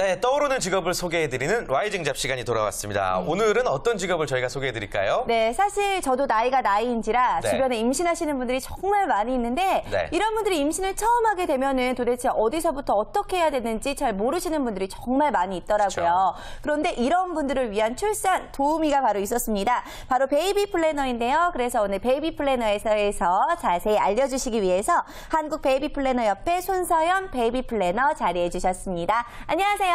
네, 떠오르는 직업을 소개해드리는 라이징 잡 시간이 돌아왔습니다. 오늘은 어떤 직업을 저희가 소개해드릴까요? 네, 사실 저도 나이가 나이인지라 네. 주변에 임신하시는 분들이 정말 많이 있는데 네. 이런 분들이 임신을 처음 하게 되면은 도대체 어디서부터 어떻게 해야 되는지 잘 모르시는 분들이 정말 많이 있더라고요. 그렇죠. 그런데 이런 분들을 위한 출산 도우미가 바로 있었습니다. 바로 베이비 플래너인데요. 그래서 오늘 베이비 플래너에서 자세히 알려주시기 위해서 한국 베이비 플래너 협회 손서연 베이비 플래너 자리해 주셨습니다. 안녕하세요.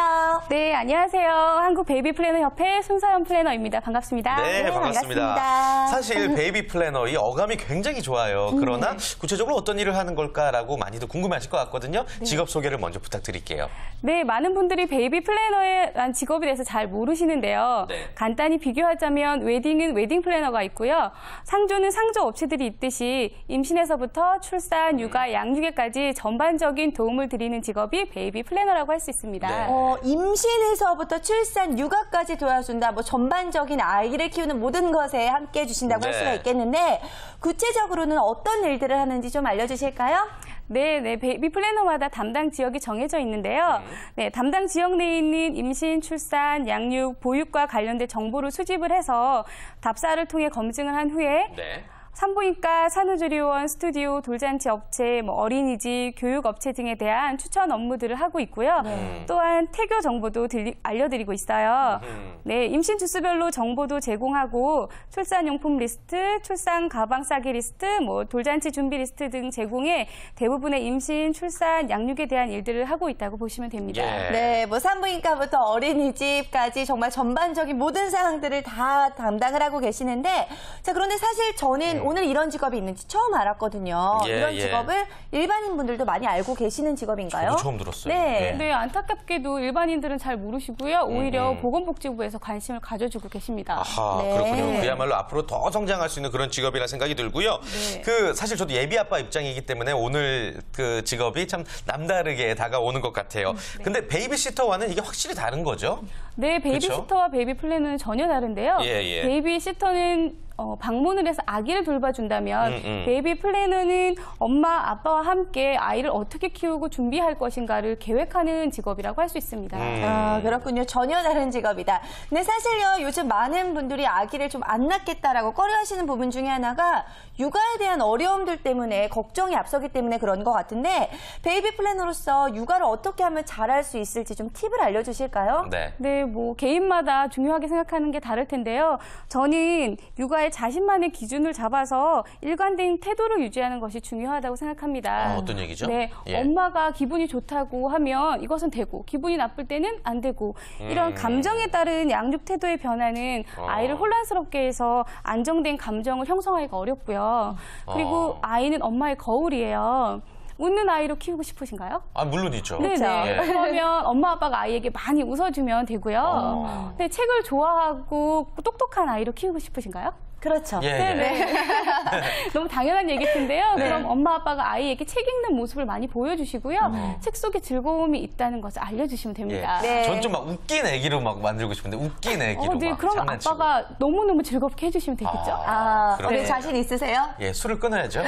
네, 안녕하세요. 한국 베이비 플래너 협회 손서연 플래너입니다. 반갑습니다. 네, 반갑습니다. 반갑습니다. 사실 베이비 플래너 이 어감이 굉장히 좋아요. 그러나 구체적으로 어떤 일을 하는 걸까라고 많이들 궁금해하실 것 같거든요. 직업 소개를 먼저 부탁드릴게요. 네, 많은 분들이 베이비 플래너에 대한 직업에 대해서 잘 모르시는데요. 네. 간단히 비교하자면 웨딩은 웨딩 플래너가 있고요. 상조는 상조 업체들이 있듯이 임신에서부터 출산, 육아, 양육에까지 전반적인 도움을 드리는 직업이 베이비 플래너라고 할 수 있습니다. 네. 임신에서부터 출산, 육아까지 도와준다. 뭐 전반적인 아이를 키우는 모든 것에 함께 해주신다고 할 네. 수가 있겠는데 구체적으로는 어떤 일들을 하는지 좀 알려주실까요? 네, 베이비 플래너마다 담당 지역이 정해져 있는데요. 네, 담당 지역 내에 있는 임신, 출산, 양육, 보육과 관련된 정보를 수집을 해서 답사를 통해 검증을 한 후에 네. 산부인과, 산후조리원, 스튜디오, 돌잔치 업체, 어린이집, 교육업체 등에 대한 추천 업무들을 하고 있고요. 또한 태교 정보도 알려드리고 있어요. 네, 임신 주수별로 정보도 제공하고 출산용품 리스트, 출산 가방 싸기 리스트, 돌잔치 준비 리스트 등 제공해 대부분의 임신, 출산, 양육에 대한 일들을 하고 있다고 보시면 됩니다. 예. 네, 산부인과부터 어린이집까지 정말 전반적인 모든 사항들을 다 담당을 하고 계시는데 자, 그런데 사실 저는 오늘 이런 직업이 있는지 처음 알았거든요. 예, 이런 예. 직업을 일반인 분들도 많이 알고 계시는 직업인가요? 저도 처음 들었어요. 네. 예. 네, 안타깝게도 일반인들은 잘 모르시고요. 오히려 보건복지부에서 관심을 가져주고 계십니다. 아하, 네. 그렇군요. 그야말로 앞으로 더 성장할 수 있는 그런 직업이라 생각이 들고요. 네. 사실 저도 예비 아빠 입장이기 때문에 오늘 그 직업이 참 남다르게 다가오는 것 같아요. 근데 베이비시터와는 이게 확실히 다른 거죠? 네, 베이비시터와 베이비 플래너는 전혀 다른데요. 예, 예. 베이비시터는 방문을 해서 아기를 돌봐준다면 베이비 플래너는 엄마, 아빠와 함께 아이를 어떻게 키우고 준비할 것인가를 계획하는 직업이라고 할 수 있습니다. 아, 그렇군요. 전혀 다른 직업이다. 근데 사실요, 요즘 많은 분들이 아기를 좀 안 낳겠다라고 꺼려하시는 부분 중에 하나가 육아에 대한 어려움들 때문에 걱정이 앞서기 때문에 그런 것 같은데 베이비 플래너로서 육아를 어떻게 하면 잘할 수 있을지 좀 팁을 알려주실까요? 네. 네, 개인마다 중요하게 생각하는 게 다를 텐데요. 저는 육아에 자신만의 기준을 잡아서 일관된 태도를 유지하는 것이 중요하다고 생각합니다. 어떤 얘기죠? 네, 예. 엄마가 기분이 좋다고 하면 이것은 되고 기분이 나쁠 때는 안 되고 이런 감정에 따른 양육 태도의 변화는 아이를 혼란스럽게 해서 안정된 감정을 형성하기가 어렵고요. 그리고 아이는 엄마의 거울이에요. 웃는 아이로 키우고 싶으신가요? 아, 물론이죠. 네네. 예. 그러면 엄마 아빠가 아이에게 많이 웃어주면 되고요. 네, 책을 좋아하고 똑똑한 아이로 키우고 싶으신가요? 그렇죠. 예, 네네. 너무 당연한 얘기일 텐데요. 네. 그럼 엄마 아빠가 아이에게 책 읽는 모습을 많이 보여주시고요. 책 속에 즐거움이 있다는 것을 알려주시면 됩니다. 네. 전 좀 막 웃긴 애기로 막 만들고 싶은데 웃긴 애기로 네, 막 그럼 장난치고. 아빠가 너무너무 즐겁게 해주시면 되겠죠. 그러네. 우리 자신 있으세요? 예, 술을 끊어야죠.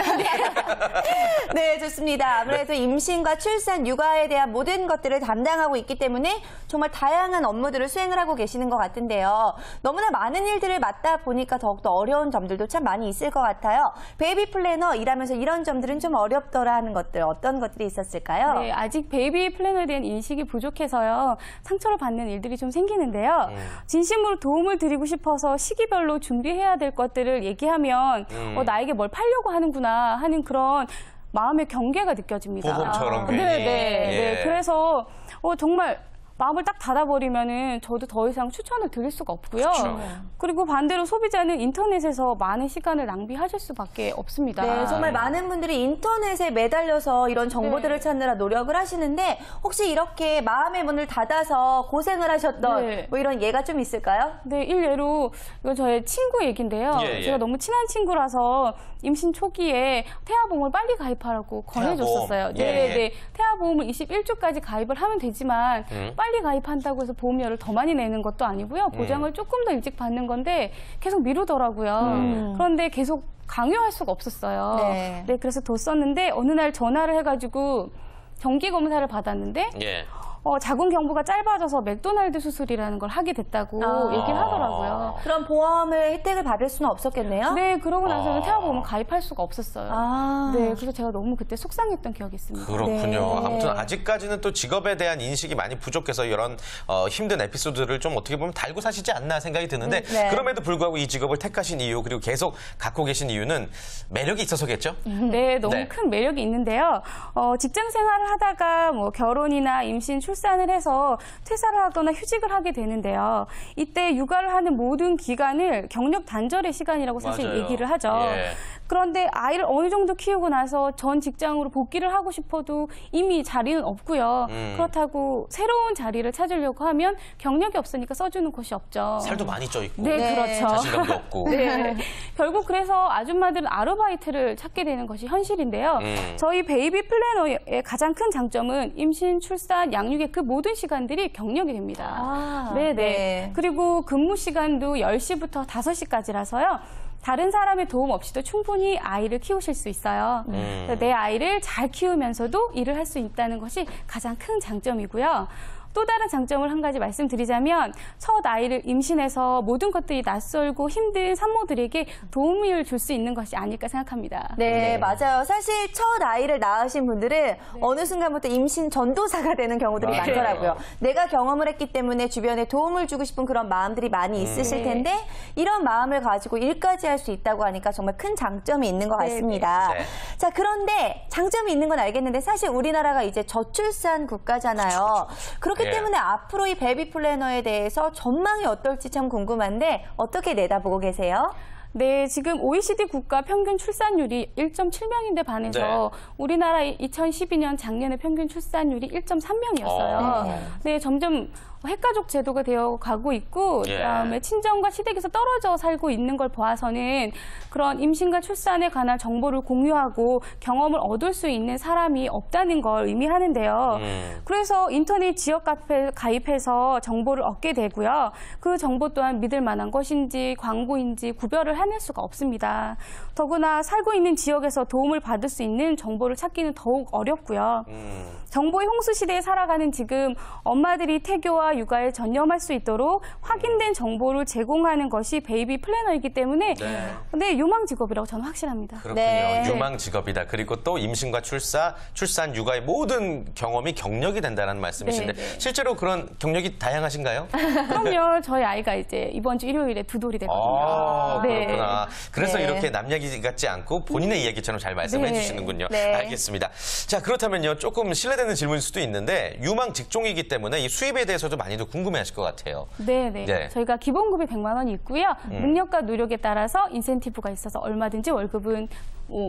네, 좋습니다. 아무래도 임신과 출산, 육아에 대한 모든 것들을 담당하고 있기 때문에 정말 다양한 업무들을 수행을 하고 계시는 것 같은데요. 너무나 많은 일들을 맡다 보니까 더욱더 어려운 점들도 참 많이 있을 것 같아요. 베이비 플래너 일하면서 이런 점들은 좀 어렵더라 하는 것들, 어떤 것들이 있었을까요? 네, 아직 베이비 플래너에 대한 인식이 부족해서요. 상처를 받는 일들이 좀 생기는데요. 진심으로 도움을 드리고 싶어서 시기별로 준비해야 될 것들을 얘기하면 나에게 뭘 팔려고 하는구나 하는 그런 마음의 경계가 느껴집니다. 보험처럼 괜히. 네. 예. 그래서 정말 마음을 딱 닫아버리면은 저도 더 이상 추천을 드릴 수가 없고요. 그렇죠. 그리고 반대로 소비자는 인터넷에서 많은 시간을 낭비하실 수밖에 없습니다. 네, 정말 많은 분들이 인터넷에 매달려서 이런 정보들을 찾느라 노력을 하시는데 혹시 이렇게 마음의 문을 닫아서 고생을 하셨던 뭐 이런 예가 좀 있을까요? 네, 일례로 이건 저의 친구 얘기인데요. 예. 제가 너무 친한 친구라서 임신 초기에 태아보험을 빨리 가입하라고 권해줬었어요. 네. 태아보험을 21주까지 가입을 하면 되지만 빨리 가입한다고 해서 보험료를 더 많이 내는 것도 아니고요. 보장을 조금 더 일찍 받는 건데 계속 미루더라고요. 그런데 계속 강요할 수가 없었어요. 네. 그래서 뒀었는데 어느 날 전화를 해가지고 정기 검사를 받았는데 자궁 경부가 짧아져서 맥도날드 수술이라는 걸 하게 됐다고 얘기를 하더라고요. 그럼 보험을 혜택을 받을 수는 없었겠네요? 네, 그러고 나서는 태아보험을 가입할 수가 없었어요. 네, 그래서 제가 너무 그때 속상했던 기억이 있습니다. 그렇군요. 네. 아무튼 아직까지는 또 직업에 대한 인식이 많이 부족해서 이런 힘든 에피소드를 좀 어떻게 보면 달고 사시지 않나 생각이 드는데 네. 그럼에도 불구하고 이 직업을 택하신 이유 그리고 계속 갖고 계신 이유는 매력이 있어서겠죠? 네, 너무 네. 큰 매력이 있는데요. 직장 생활을 하다가 뭐 결혼이나 임신, 출산을 해서 퇴사를 하거나 휴직을 하게 되는데요. 이때 육아를 하는 모든 기간을 경력 단절의 시간이라고 사실 맞아요. 얘기를 하죠. 예. 그런데 아이를 어느 정도 키우고 나서 전 직장으로 복귀를 하고 싶어도 이미 자리는 없고요. 그렇다고 새로운 자리를 찾으려고 하면 경력이 없으니까 써주는 곳이 없죠. 살도 많이 쪄 있고 네, 네. 그렇죠. 자신감도 없고. 네. 결국 그래서 아줌마들은 아르바이트를 찾게 되는 것이 현실인데요. 저희 베이비 플래너의 가장 큰 장점은 임신, 출산, 양육의 그 모든 시간들이 경력이 됩니다. 네네. 네. 그리고 근무 시간도 10시부터 5시까지라서요. 다른 사람의 도움 없이도 충분히 아이를 키우실 수 있어요. 그래서 내 아이를 잘 키우면서도 일을 할 수 있다는 것이 가장 큰 장점이고요. 또 다른 장점을 한 가지 말씀드리자면 첫 아이를 임신해서 모든 것들이 낯설고 힘든 산모들에게 도움을 줄 수 있는 것이 아닐까 생각합니다. 네, 맞아요. 사실 첫 아이를 낳으신 분들은 어느 순간부터 임신 전도사가 되는 경우들이 맞아요. 많더라고요. 내가 경험을 했기 때문에 주변에 도움을 주고 싶은 그런 마음들이 많이 있으실 텐데 이런 마음을 가지고 일까지 할 수 있다고 하니까 정말 큰 장점이 있는 것 같습니다. 네. 자, 그런데 장점이 있는 건 알겠는데 사실 우리나라가 이제 저출산 국가잖아요. 그렇기 예. 때문에 앞으로 이 베이비 플래너에 대해서 전망이 어떨지 참 궁금한데 어떻게 내다보고 계세요? 네, 지금 OECD 국가 평균 출산율이 1.7명인데 반해서 우리나라 2012년 작년에 평균 출산율이 1.3명이었어요. 네, 점점 핵가족 제도가 되어 가고 있고 예. 그다음에 친정과 시댁에서 떨어져 살고 있는 걸 보아서는 그런 임신과 출산에 관한 정보를 공유하고 경험을 얻을 수 있는 사람이 없다는 걸 의미하는데요. 그래서 인터넷 지역 카페 가입해서 정보를 얻게 되고요. 그 정보 또한 믿을 만한 것인지 광고인지 구별을 해낼 수가 없습니다. 더구나 살고 있는 지역에서 도움을 받을 수 있는 정보를 찾기는 더욱 어렵고요. 정보의 홍수 시대에 살아가는 지금 엄마들이 태교와 육아에 전념할 수 있도록 확인된 정보를 제공하는 것이 베이비 플래너이기 때문에 네, 유망 직업이라고 저는 확신합니다. 그렇군요. 네. 유망 직업이다. 그리고 또 임신과 출산, 육아의 모든 경험이 경력이 된다는 말씀이신데 네, 네. 실제로 그런 경력이 다양하신가요? 그럼요. 저희 아이가 이제 이번 주 일요일에 두 돌이 되거든요. 네. 그렇구나. 그래서 네. 이렇게 남 얘기 같지 않고 본인의 이야기처럼 잘 말씀해 네. 주시는군요. 네. 알겠습니다. 자, 그렇다면요. 조금 실례되는 질문일 수도 있는데 유망 직종이기 때문에 이 수입에 대해서도 많이들 궁금해하실 것 같아요. 네네. 네. 저희가 기본급이 100만 원이 있고요. 능력과 노력에 따라서 인센티브가 있어서 얼마든지 월급은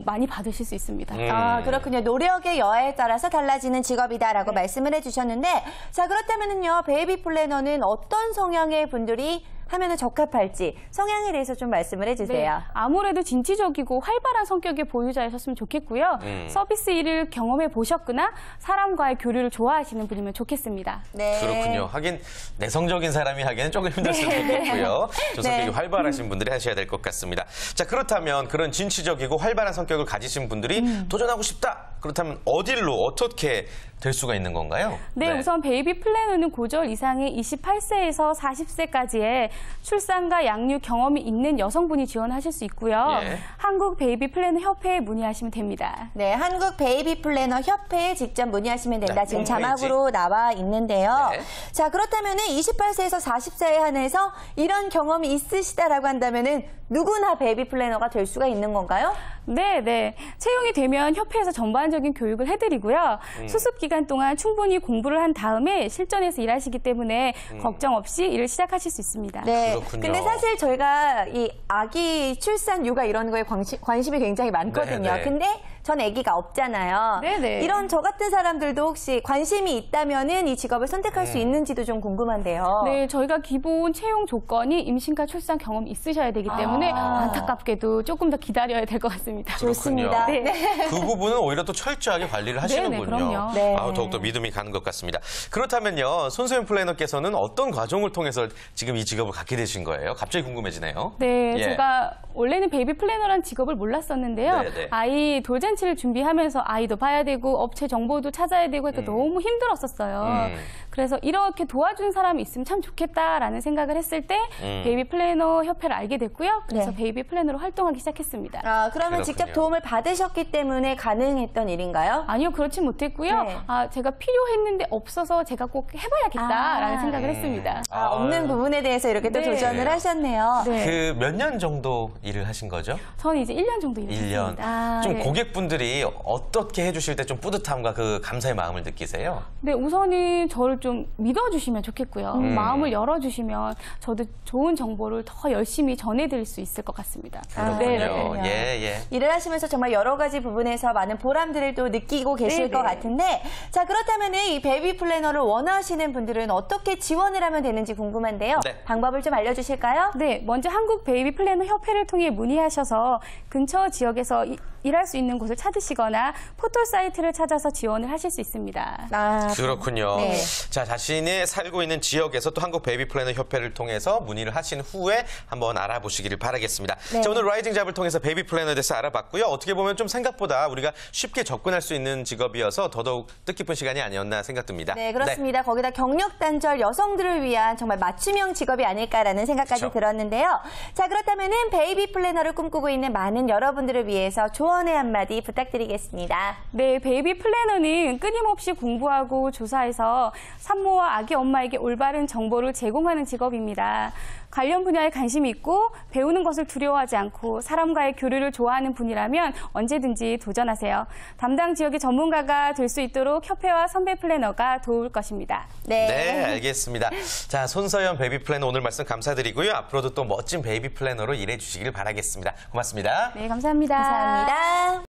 많이 받으실 수 있습니다. 아, 그렇군요. 노력의 여하에 따라서 달라지는 직업이다라고 말씀을 해주셨는데, 자, 그렇다면은요, 베이비 플래너는 어떤 성향의 분들이 하면은 적합할지 성향에 대해서 좀 말씀을 해주세요. 네, 아무래도 진취적이고 활발한 성격의 보유자이셨으면 좋겠고요. 서비스 일을 경험해 보셨거나 사람과의 교류를 좋아하시는 분이면 좋겠습니다. 네. 그렇군요. 하긴 내성적인 사람이 하기에는 조금 힘들 수도 있겠고요. 저 성격이 활발하신 분들이 하셔야 될 것 같습니다. 자, 그렇다면 그런 진취적이고 활발한 성격을 가지신 분들이 도전하고 싶다. 그렇다면 어디로 어떻게 될 수가 있는 건가요? 네, 우선 베이비 플래너는 고졸 이상의 28세에서 40세까지의 출산과 양육 경험이 있는 여성분이 지원하실 수 있고요. 예. 한국 베이비 플래너 협회에 문의하시면 됩니다. 네, 한국 베이비 플래너 협회에 직접 문의하시면 된다. 네, 지금 홈페이지. 자막으로 나와 있는데요. 네. 자, 그렇다면은 28세에서 40세에 한해서 이런 경험이 있으시다라고 한다면은 누구나 베이비 플래너가 될 수가 있는 건가요? 네. 채용이 되면 협회에서 전반적인 교육을 해드리고요. 수습 기간 동안 충분히 공부를 한 다음에 실전에서 일하시기 때문에 걱정 없이 일을 시작하실 수 있습니다. 네. 그렇군요. 근데 사실 저희가 이 아기 출산, 육아 이런 거에 관심이 굉장히 많거든요. 네. 근데 전 아기가 없잖아요. 네네. 이런 저 같은 사람들도 혹시 관심이 있다면은 이 직업을 선택할 수 있는지도 좀 궁금한데요. 네, 저희가 기본 채용 조건이 임신과 출산 경험이 있으셔야 되기 때문에 안타깝게도 조금 더 기다려야 될 것 같습니다. 좋습니다. 그렇군요. 네. 그 부분은 오히려 또 철저하게 관리를 하시는군요. 그럼요. 네. 더욱더 믿음이 가는 것 같습니다. 그렇다면요, 손소연 플래너께서는 어떤 과정을 통해서 지금 이 직업을 갖게 되신 거예요? 갑자기 궁금해지네요. 네, 예. 제가 원래는 베이비 플래너라는 직업을 몰랐었는데요. 네네. 아이 돌잔치 돌잔치를 준비하면서 아이도 봐야 되고 업체 정보도 찾아야 되고 그러니까 너무 힘들었었어요. 그래서 이렇게 도와준 사람이 있으면 참 좋겠다라는 생각을 했을 때 베이비 플래너 협회를 알게 됐고요. 그래서 네. 베이비 플래너로 활동하기 시작했습니다. 아, 그러면 그렇군요. 직접 도움을 받으셨기 때문에 가능했던 일인가요? 아니요, 그렇지 못했고요. 네. 제가 필요했는데 없어서 제가 꼭 해봐야겠다라는 생각을 했습니다. 아, 없는 부분에 대해서 이렇게 또 네. 도전을 하셨네요. 네. 그 몇 년 정도 일을 하신 거죠? 저는 이제 1년 정도 1년. 일했습니다. 좀 네. 고객분들이 어떻게 해주실 때 좀 뿌듯함과 그 감사의 마음을 느끼세요? 네, 우선은 저를 좀 믿어주시면 좋겠고요. 마음을 열어주시면 저도 좋은 정보를 더 열심히 전해드릴 수 있을 것 같습니다. 그렇군요. 그렇군요. 예. 일을 하시면서 정말 여러 가지 부분에서 많은 보람들을 또 느끼고 계실 네네. 것 같은데, 자, 그렇다면 이 베이비 플래너를 원하시는 분들은 어떻게 지원을 하면 되는지 궁금한데요. 네. 방법을 좀 알려주실까요? 네, 먼저 한국 베이비 플래너 협회를 통해 문의하셔서 근처 지역에서 일할 수 있는 곳을 찾으시거나 포털 사이트를 찾아서 지원을 하실 수 있습니다. 아, 그렇군요. 네. 자, 자신이 살고 있는 지역에서 또 한국 베이비 플래너 협회를 통해서 문의를 하신 후에 한번 알아보시기를 바라겠습니다. 네. 자, 오늘 라이징 잡을 통해서 베이비 플래너에 대해서 알아봤고요. 어떻게 보면 좀 생각보다 우리가 쉽게 접근할 수 있는 직업이어서 더더욱 뜻깊은 시간이 아니었나 생각됩니다. 네, 그렇습니다. 거기다 경력 단절 여성들을 위한 정말 맞춤형 직업이 아닐까라는 생각까지 그렇죠. 들었는데요. 자, 그렇다면은 베이비 플래너를 꿈꾸고 있는 많은 여러분들을 위해서 조언의 한마디 부탁드리겠습니다. 네, 베이비 플래너는 끊임없이 공부하고 조사해서 산모와 아기 엄마에게 올바른 정보를 제공하는 직업입니다. 관련 분야에 관심이 있고 배우는 것을 두려워하지 않고 사람과의 교류를 좋아하는 분이라면 언제든지 도전하세요. 담당 지역의 전문가가 될 수 있도록 협회와 선배 플래너가 도울 것입니다. 네, 알겠습니다. 자, 손서연 베이비 플래너 오늘 말씀 감사드리고요. 앞으로도 또 멋진 베이비 플래너로 일해 주시기를 바라겠습니다. 고맙습니다. 네, 감사합니다. 감사합니다.